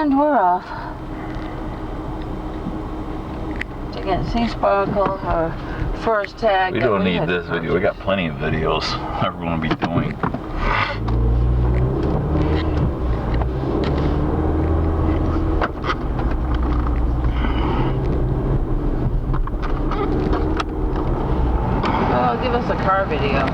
And we're off. To get seasparkles, our first tag. We don't need this video. We got plenty of videos that we're going to be doing. Oh, give us a car video.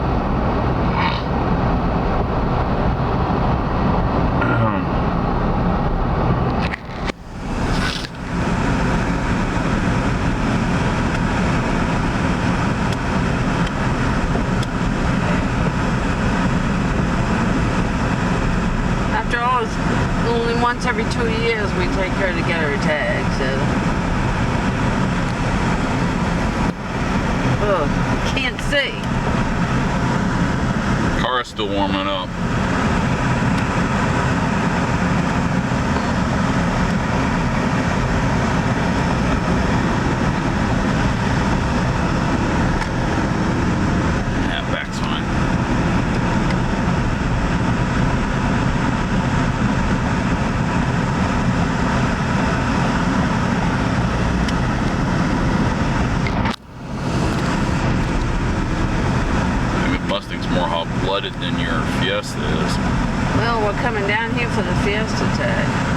After all, it's only once every 2 years we take her to get her tag, so. Ugh, can't see. Car is still warming up. Yeah, back's fine. Mustang's more hot-blooded than your Fiesta is. Well, we're coming down here for the Fiesta tag.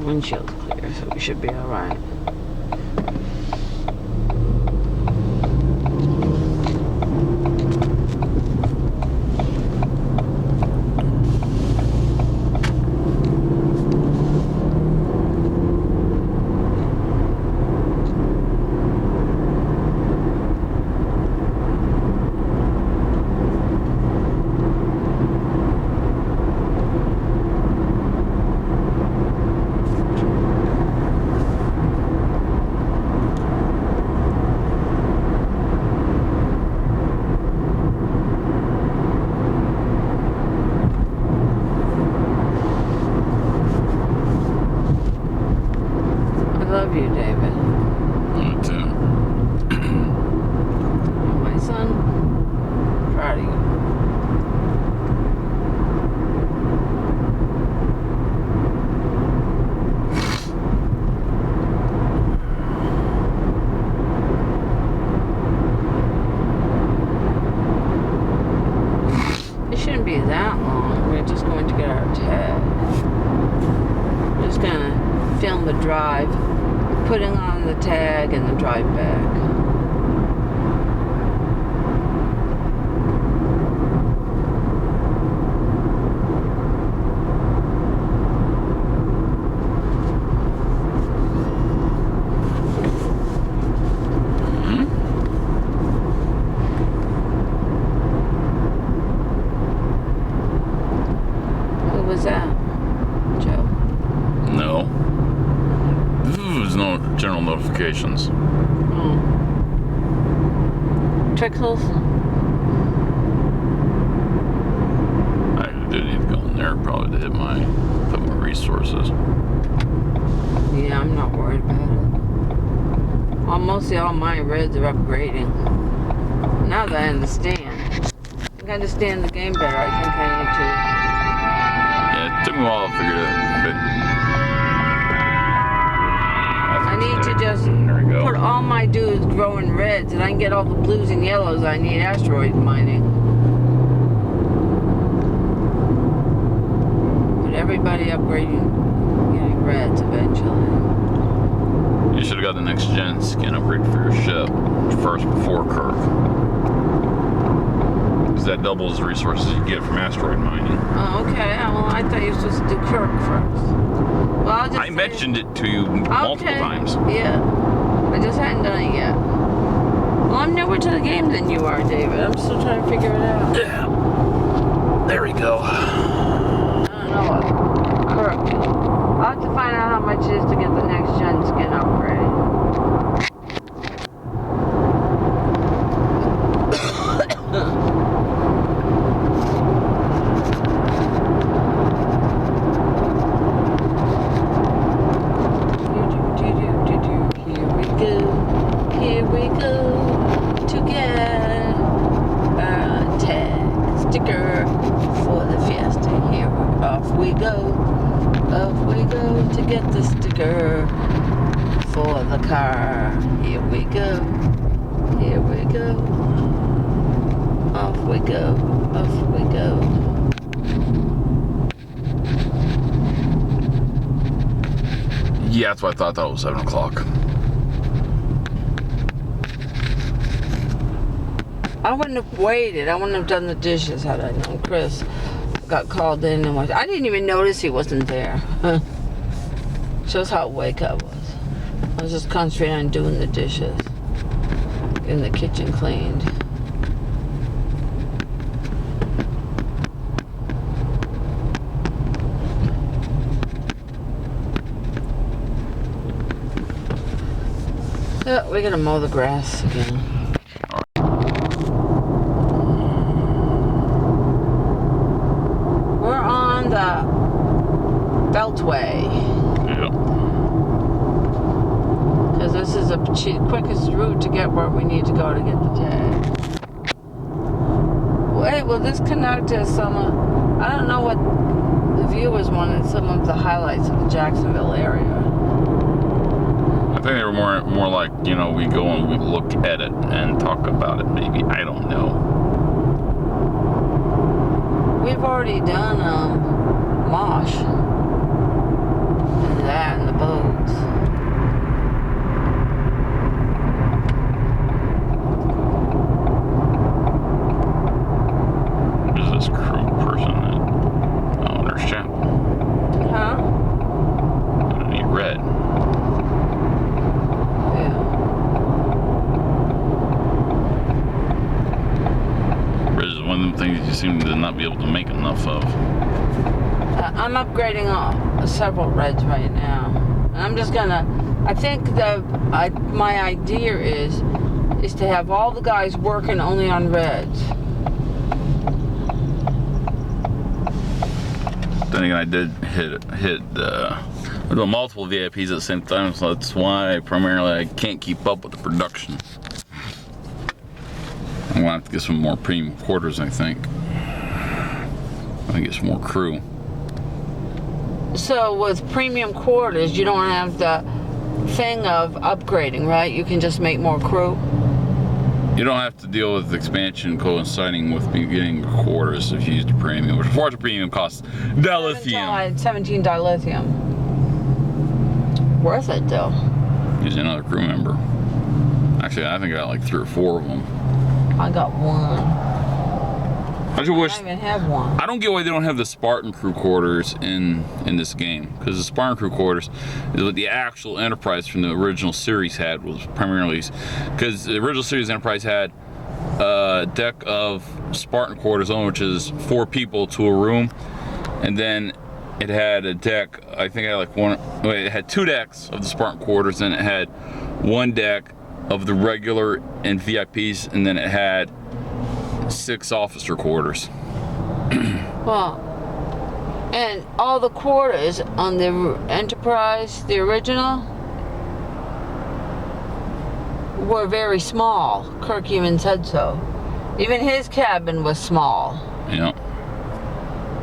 Windshield's clear, so we should be alright. Love you, David. Me too. My son, proud of you. It shouldn't be that long. We're just going to get our tag. We're just gonna film the drive, putting on the tag and the drive back. Who was that? Joe? No. There's no general notifications. Oh. Trickles? there probably to put my resources. Yeah, I'm not worried about it. Well, mostly all my reds are upgrading. Now that I understand. I think I understand the game better. I think I need to. Yeah, it took me a while to figure it out. I need to just put all my dudes growing reds, and I can get all the blues and yellows I need asteroid mining. But everybody upgrading, getting reds eventually. You should have got the next gen skin upgrade for your ship first before Kirk. Because that doubles the resources you get from asteroid mining. Oh, okay. Well, I thought you were supposed to do Kirk first. Well, I mentioned it to you multiple times. Yeah. I just hadn't done it yet. Well, I'm newer to the game than you are, David. I'm still trying to figure it out. Yeah. There we go. I don't know what Kirk. I'll have to find out how much it is to get the next gen skin upgrade. Here we go to get a tag sticker for the Fiesta. Here, off we go to get the sticker for the car. Here we go, off we go. Yeah, that's what I thought. That was 7 o'clock. I wouldn't have waited. I wouldn't have done the dishes had I known Chris got called in and I didn't even notice he wasn't there. Shows how awake I was. I was just concentrating on doing the dishes, getting the kitchen cleaned. Yeah, we're gonna mow the grass again. Beltway. Yeah. Because this is the quickest route to get where we need to go to get the tag. Wait, will this connect to some I don't know what the viewers wanted, some of the highlights of the Jacksonville area. I think they were more like, you know, we go and we look at it and talk about it, maybe. I don't know. We've already done Mosh. That and the boats. Is this crew person that owner's chap? Huh? I need red. Yeah. Red is one of them things you seem to not be able to make enough of. I'm upgrading several reds right now. And I'm just gonna, I think my idea is to have all the guys working only on reds. Then again, I did hit the multiple VIPs at the same time, so that's why primarily I can't keep up with the production. I'm gonna have to get some more premium quarters, I think. I get some more crew. So with premium quarters, you don't have the thing of upgrading, right? You can just make more crew. You don't have to deal with expansion coinciding with getting quarters if you use the premium, which of course the premium costs dilithium. 17 dilithium. Worth it though. Use another crew member. Actually, I think I got like 3 or 4 of them. I got 1. I just wish. I don't even have 1. I don't get why they don't have the Spartan crew quarters in this game, because the Spartan crew quarters is what the actual Enterprise from the original series had, was primarily because the original series Enterprise had a deck of Spartan quarters on, which is 4 people to a room, and then it had a deck. I think it had it had 2 decks of the Spartan quarters, and it had 1 deck of the regular and VIPs, and then it had 6 officer quarters. Well, And all the quarters on the Enterprise, the original, were very small. Kirk even said so. Even his cabin was small. Yeah.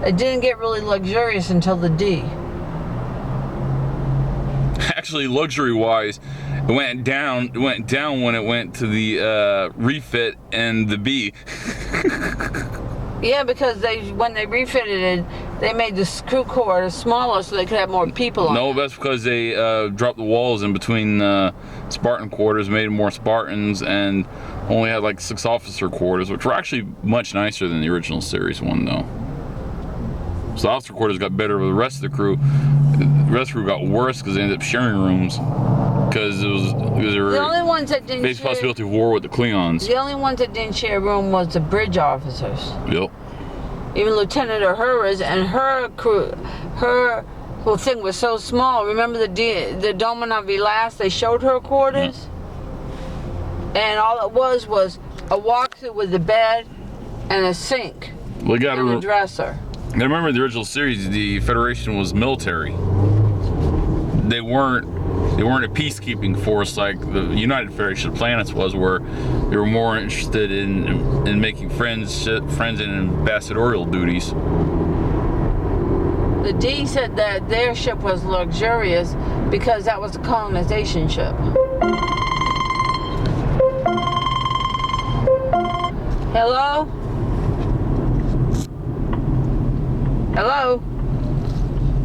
It didn't get really luxurious until the D. Actually, luxury-wise, it went down. It went down when it went to the refit and the B. Yeah, because when they refitted it, they made the crew quarters smaller so they could have more people on. No, that's because they dropped the walls in between Spartan quarters, made them more Spartans, and only had like 6 officer quarters, which were actually much nicer than the original series one, though. So the officer quarters got better, but the rest of the crew, got worse because they ended up sharing rooms. Because there were the only ones that didn't base share, possibility of war with the Klingons. the only ones that didn't share a room was the bridge officers. Yep. Even Lieutenant Uhura's and her crew, her whole thing was so small. Remember the Domina Vilas? They showed her quarters, and all it was a walkthrough with the bed and a sink Well, you and a dresser. I remember in the original series, the Federation was military. They weren't a peacekeeping force like the United Federation of Planets was, where they were more interested in making friends and ambassadorial duties. The D said that their ship was luxurious because that was a colonization ship. Hello? Hello?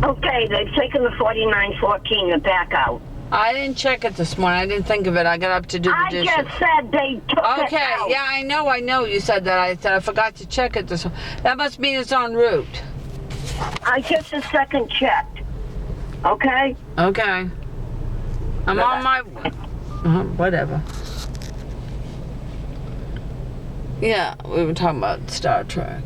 Okay, they've taken the 4914 back out. I didn't check it this morning. I didn't think of it. I got up to do the I dishes. just said they took it Okay, out. yeah, I know you said that. I said I forgot to check it this morning. That must mean it's en route. I just a second checked. Okay? Okay. I'm on my... whatever. Yeah, we were talking about Star Trek.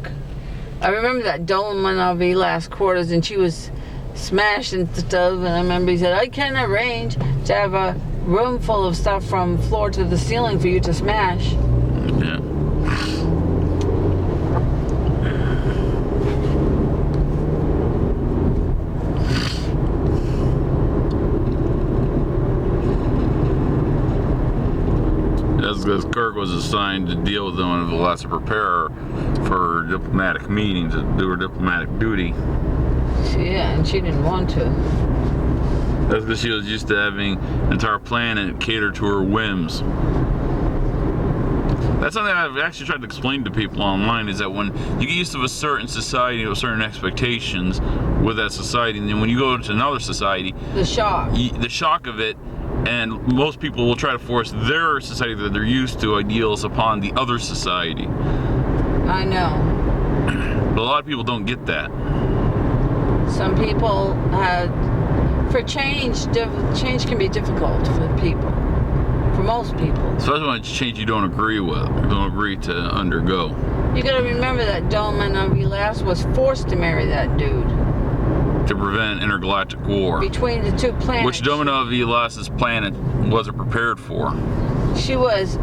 I remember that Dolman V last quarters, and she was smashing stuff, and I remember he said, I can arrange to have a room full of stuff from floor to the ceiling for you to smash. Yeah. That's because Kirk was assigned to deal with them and was to prepare her for diplomatic meetings, to do her diplomatic duty. Yeah, and she didn't want to. That's because she was used to having an entire planet cater to her whims. That's something I've actually tried to explain to people online, is that when you get used to a certain society with certain expectations with that society, and then when you go to another society, The shock. the shock of it, and most people will try to force their society that they're used to ideals upon the other society. I know. But a lot of people don't get that. Some people had... For change can be difficult for people. For most people. Especially when it's change you don't agree with, or don't agree to undergo. You gotta remember that Dolman Vilas was forced to marry that dude. To prevent intergalactic war. Between the two planets. Which Domino Vilas's planet wasn't prepared for. She was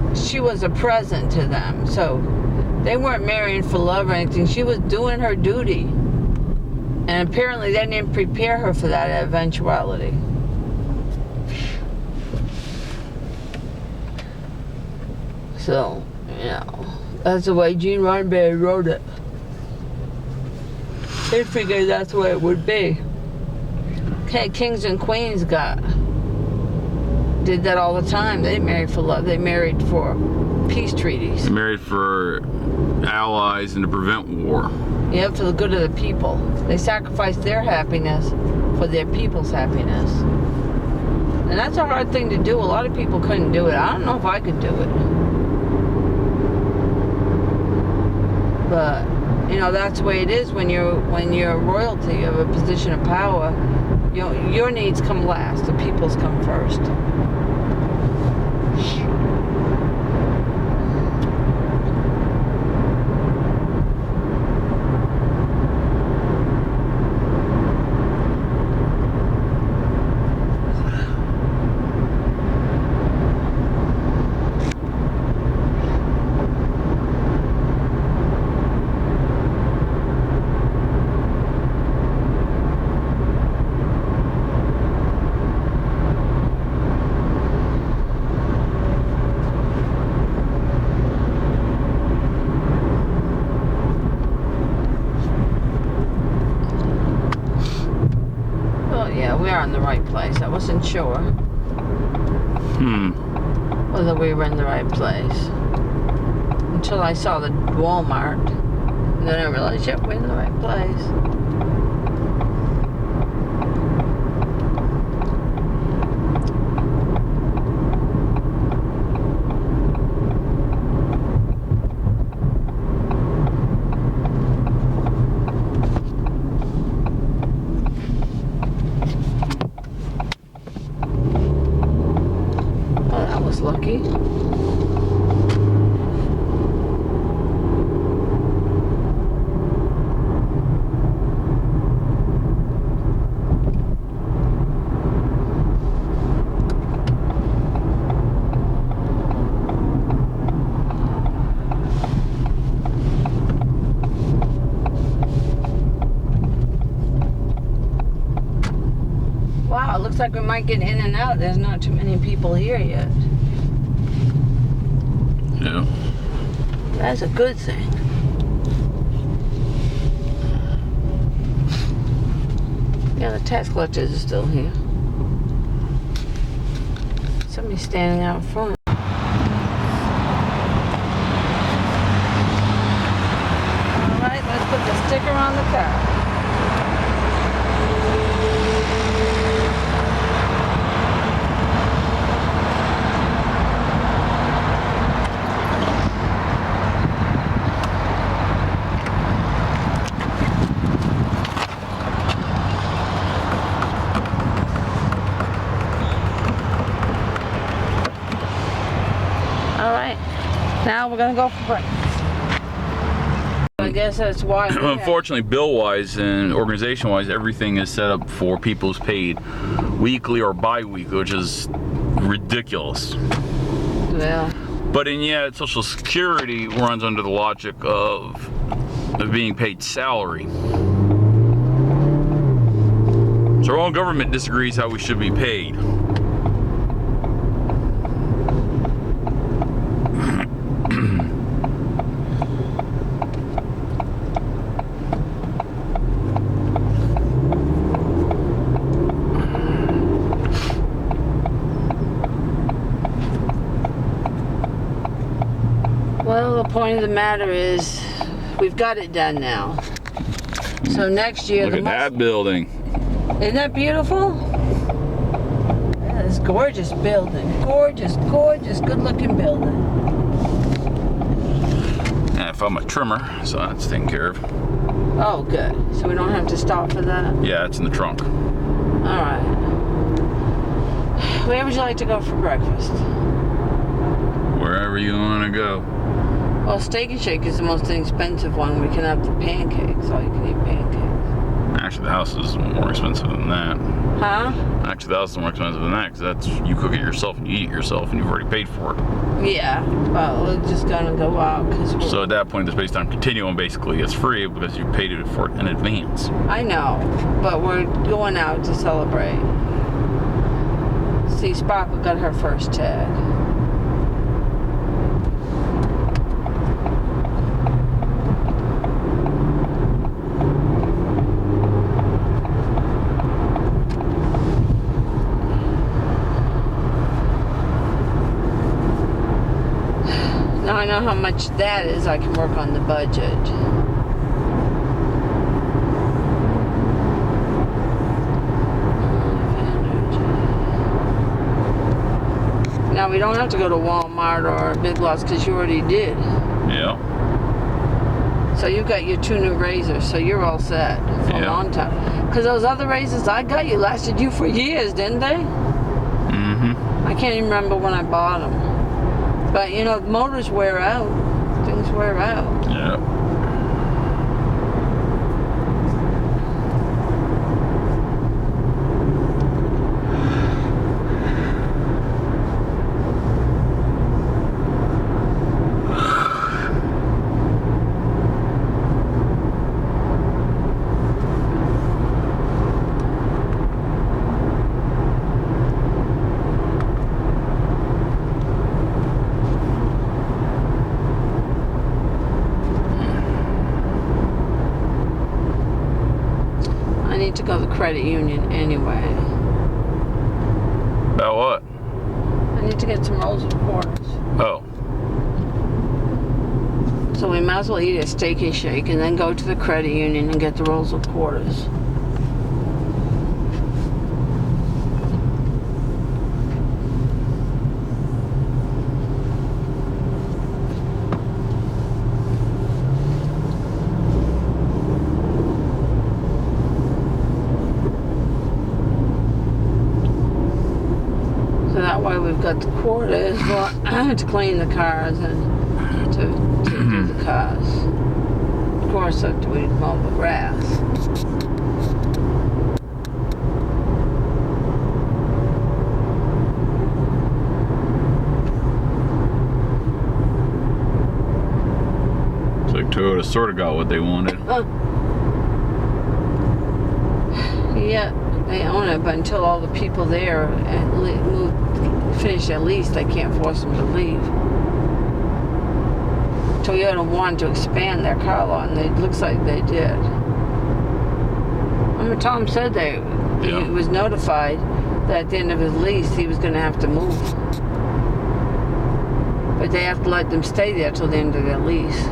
a present to them, so they weren't marrying for love or anything. She was doing her duty. And apparently they didn't prepare her for that eventuality. So, you know, that's the way Gene Roddenberry wrote it. They figured that's the way it would be. Okay, kings and queens did that all the time. They married for love. They married for peace treaties. They married for allies and to prevent war. Yeah, for the good of the people. They sacrificed their happiness for their people's happiness. And that's a hard thing to do. A lot of people couldn't do it. I don't know if I could do it. But, you know, that's the way it is when you're royalty of a position of power. You know, your needs come last. The people's come first. sure whether we were in the right place until I saw the Walmart. And then I realized, yep, we're in the right place. Oh, that was lucky. Wow, it looks like we might get in and out. There's not too many people here yet. Yeah. That's a good thing. Yeah, the tax collectors are still here. Somebody's standing out front. Alright, let's put the sticker on the car. Alright, now we're gonna go for breakfast. I guess that's why. Unfortunately, bill-wise and organization-wise, everything is set up for people who's paid weekly or bi-weekly, which is ridiculous. Yeah. But and yet, Social Security runs under the logic of being paid salary. So our own government disagrees how we should be paid. Well, the point of the matter is, we've got it done now. So next year, Look at that building. Isn't that beautiful? Yeah, it's a gorgeous building. Gorgeous, gorgeous, good-looking building. And I found my trimmer, so that's taken care of. Oh, good. So we don't have to stop for that? Yeah, it's in the trunk. All right. Where would you like to go for breakfast? Wherever you want to go. Well, Steak and Shake is the most inexpensive one. We can have the pancakes. All you can eat pancakes. Actually, the house is more expensive than that. Huh? Actually, the house is more expensive than that because that's you cook it yourself and you eat it yourself and you've already paid for it. Yeah. Well, we're just gonna go out because. So at that point, the space-time continuum basically is free because you paid it for it in advance. I know, but we're going out to celebrate. See, Sparkle got her first tag. Now I know how much that is, I can work on the budget. Now we don't have to go to Walmart or Big Lots because you already did. Yeah. So you got your 2 new razors, so you're all set for a long time. Because those other razors I got you lasted you for years, didn't they? Mm-hmm. I can't even remember when I bought them. But you know, motors wear out. Things wear out. Yeah. I need to go to the credit union anyway. get some rolls of quarters. Oh. So we might as well eat at Steak and Shake and then go to the credit union and get the rolls of quarters. So that way we've got the quarters to clean the cars and to do the cars. Of course, we mow the grass. It's like Toyota sort of got what they wanted. Yeah, they own it, but until all the people there and finish their lease, they can't force them to leave. Toyota wanted to expand their car lot, and it looks like they did. Remember, Tom said he was notified that at the end of his lease, he was going to have to move. But they have to let them stay there till the end of their lease.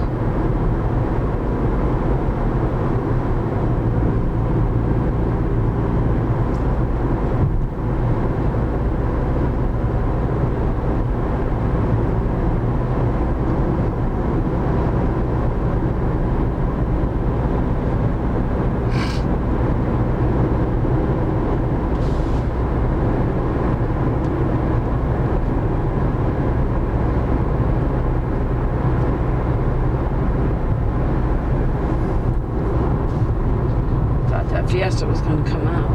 Fiesta was going to come out.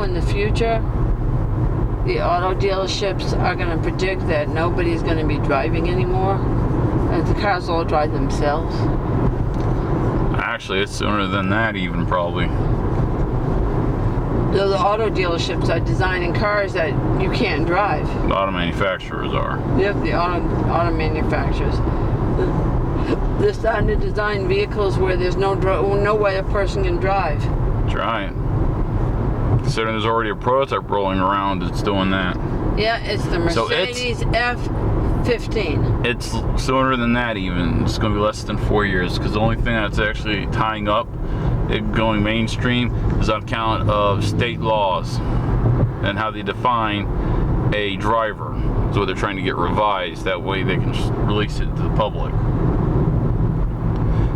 In the future, the auto dealerships are going to predict that nobody's going to be driving anymore, and the cars all drive themselves. Actually, it's sooner than that even, probably. The auto dealerships are designing cars that you can't drive. The auto manufacturers are. Yep, the auto manufacturers. They're starting to design vehicles where there's no way a person can drive. That's right. Considering there's already a prototype rolling around that's doing that. Yeah, it's the Mercedes F15. It's sooner than that even. It's going to be less than 4 years, because the only thing that's actually tying up it going mainstream is on account of state laws and how they define a driver. So they're trying to get revised. That way they can just release it to the public.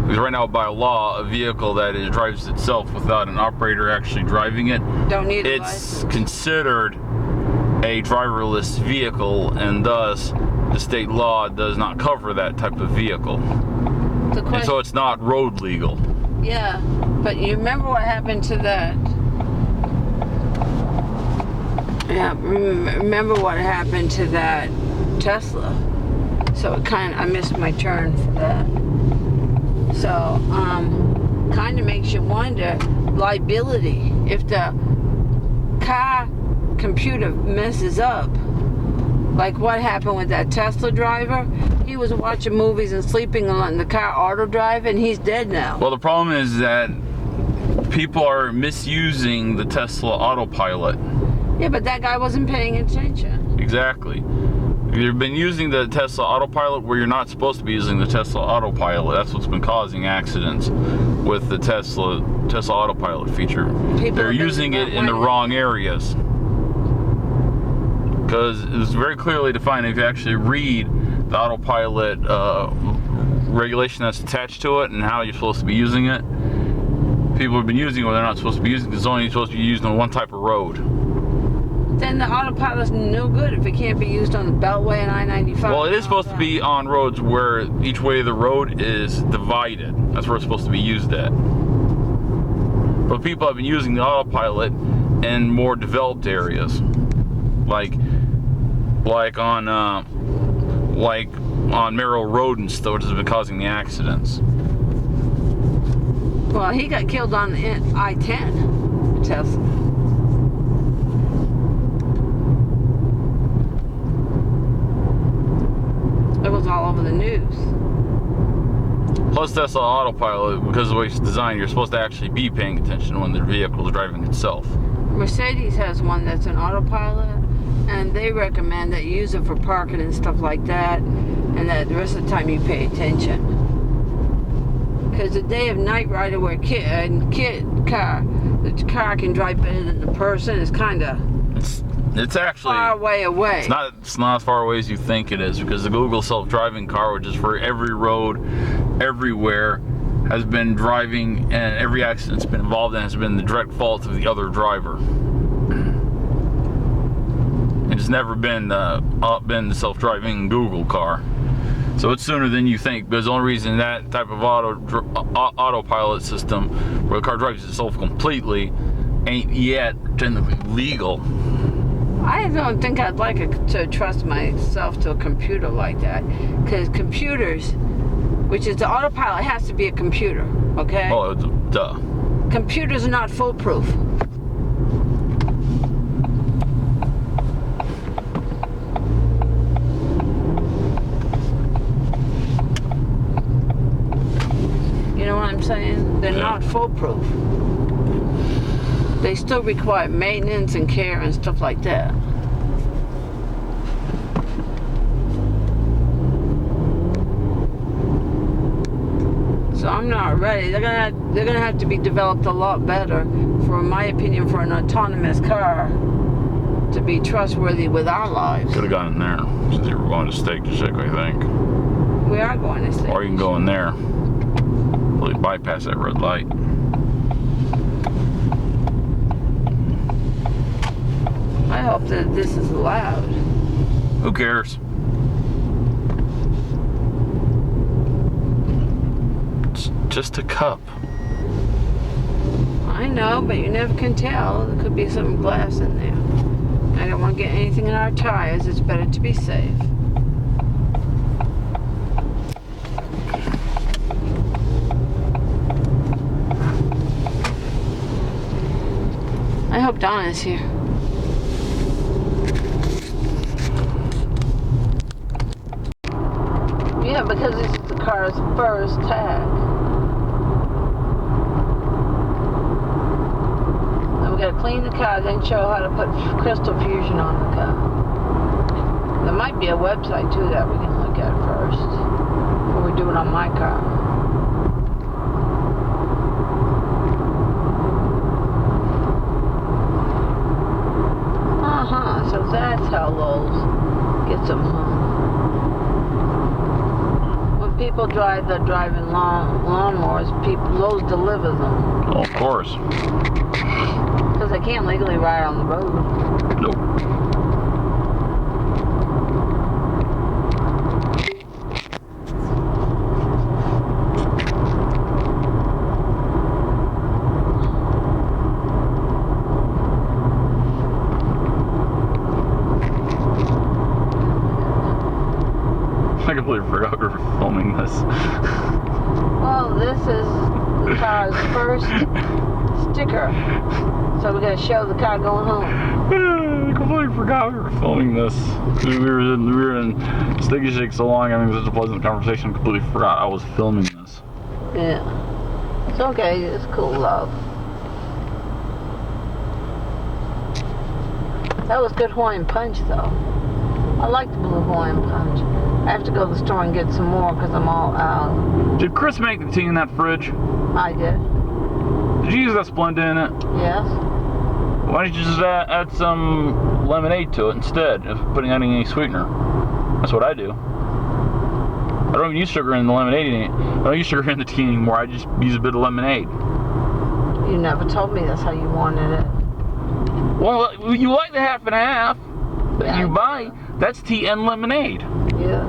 Because right now, by law, a vehicle that drives itself without an operator actually driving it, don't need a license. It's considered a driverless vehicle, and thus the state law does not cover that type of vehicle. And so it's not road legal. Yeah, but you remember what happened to that? Yeah, remember what happened to that Tesla? So I missed my turn for that. So, kind of makes you wonder, liability. If the car computer messes up, like what happened with that Tesla driver, he was watching movies and sleeping and letting the car auto drive, and he's dead now. Well, the problem is that people are misusing the Tesla autopilot. Yeah, but that guy wasn't paying attention. Exactly. You've been using the Tesla autopilot where you're not supposed to be using the Tesla autopilot. That's what's been causing accidents with the Tesla autopilot feature. They're using it in the wrong areas. Because it's very clearly defined. If you actually read the autopilot regulation that's attached to it and how you're supposed to be using it, people have been using it where they're not supposed to be using it. It's only supposed to be used on one type of road. Then the autopilot's no good if it can't be used on the Beltway and I-95. Well, it is supposed to be on roads where each way of the road is divided. That's where it's supposed to be used at. But people have been using the autopilot in more developed areas, like on Merrill Road and stuff, which has been causing the accidents. Well, he got killed on the I-10, Tesla. It was all over the news. Plus, Tesla autopilot, because of the way it's designed, you're supposed to actually be paying attention when the vehicle is driving itself. Mercedes has one that's an autopilot, and they recommend that you use it for parking and stuff like that, and that the rest of the time you pay attention. Because the day of Night Rider where the car can drive better than the person is kind of it's actually far way away. It's not as far away as you think it is, because the Google self-driving car, which is for every road, everywhere, has been driving, and every accident's been involved in has been the direct fault of the other driver. It's never been the self-driving Google car. So it's sooner than you think, because the only reason that type of autopilot system, where the car drives itself completely, ain't yet technically legal. I don't think I'd like to trust myself to a computer like that, because computers, which is the autopilot, has to be a computer, okay? Oh, duh. Computers are not foolproof. You know what I'm saying? They're not foolproof. They still require maintenance and care and stuff like that. So I'm not ready. They're gonna have to be developed a lot better, for my opinion, for an autonomous car to be trustworthy with our lives. Could have gone in there, since you were going to Steak and Shake, I think. We are going to Steak. Or you can go in there. Really bypass that red light. I hope that this is allowed. Who cares? It's just a cup. I know, but you never can tell. There could be some glass in there. I don't want to get anything in our tires. It's better to be safe. I hope Donna's here. Yeah, because this is the car's first tag. And we gotta clean the car, then show how to put crystal fusion on the car. There might be a website too that we can look at first before we do it on my car. So that's how Lowe's gets them home. When people drive, they're driving lawnmowers. Lowe's delivers them. Oh, of course. Because they can't legally ride on the road. Nope. I completely forgot we were filming this. Well, this is the car's first sticker. So we gotta show the car going home. I completely forgot we were filming this. We were in Steak and Shake so long, having such a pleasant conversation, I completely forgot I was filming this. Yeah. It's okay, it's cool, love. That was good Hawaiian punch, though. I like the blue Hawaiian punch. I have to go to the store and get some more because I'm all out. Did Chris make the tea in that fridge? I did. Did you use that Splenda in it? Yes. Why don't you just add some lemonade to it instead of adding any sweetener? That's what I do. I don't even use sugar in the lemonade. I don't use sugar in the tea anymore. I just use a bit of lemonade. You never told me that's how you wanted it. Well, you like the half and half that you buy. That's tea and lemonade. Yeah.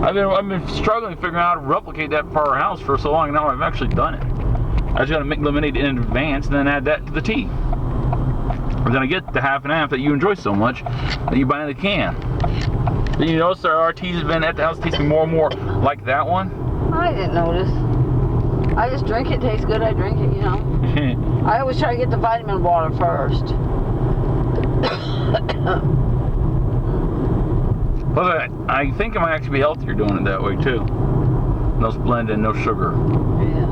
I've been struggling figuring out how to replicate that for our house for so long. Now I've actually done it. I just gotta make lemonade in advance and then add that to the tea. We're gonna get the half and half that you enjoy so much that you buy in the can. Then you notice our teas have been at the house tasting more and more like that one? I didn't notice. I just drink it. Tastes good. I drink it, you know. I always try to get the vitamin water first. But I think it might actually be healthier doing it that way too. No blending, no sugar. Yeah.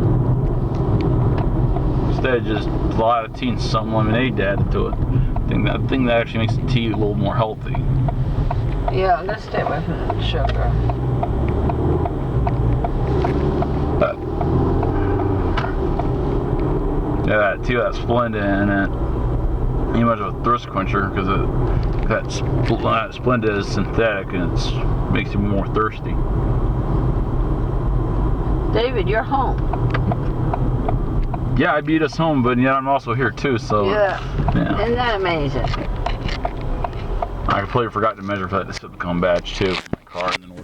Instead of just a lot of tea and some lemonade added to it. I think that actually makes the tea a little more healthy. Yeah, I'm gonna stay away from the sugar. Yeah, that tea, that Splenda in it. Ain't much of a thirst quencher because that Splenda is synthetic and it makes you more thirsty. David, you're home. Yeah, I beat us home, but yet I'm also here too, so. Yeah. Yeah. Isn't that amazing? I completely forgot to measure for that Decepticon badge too. My car and then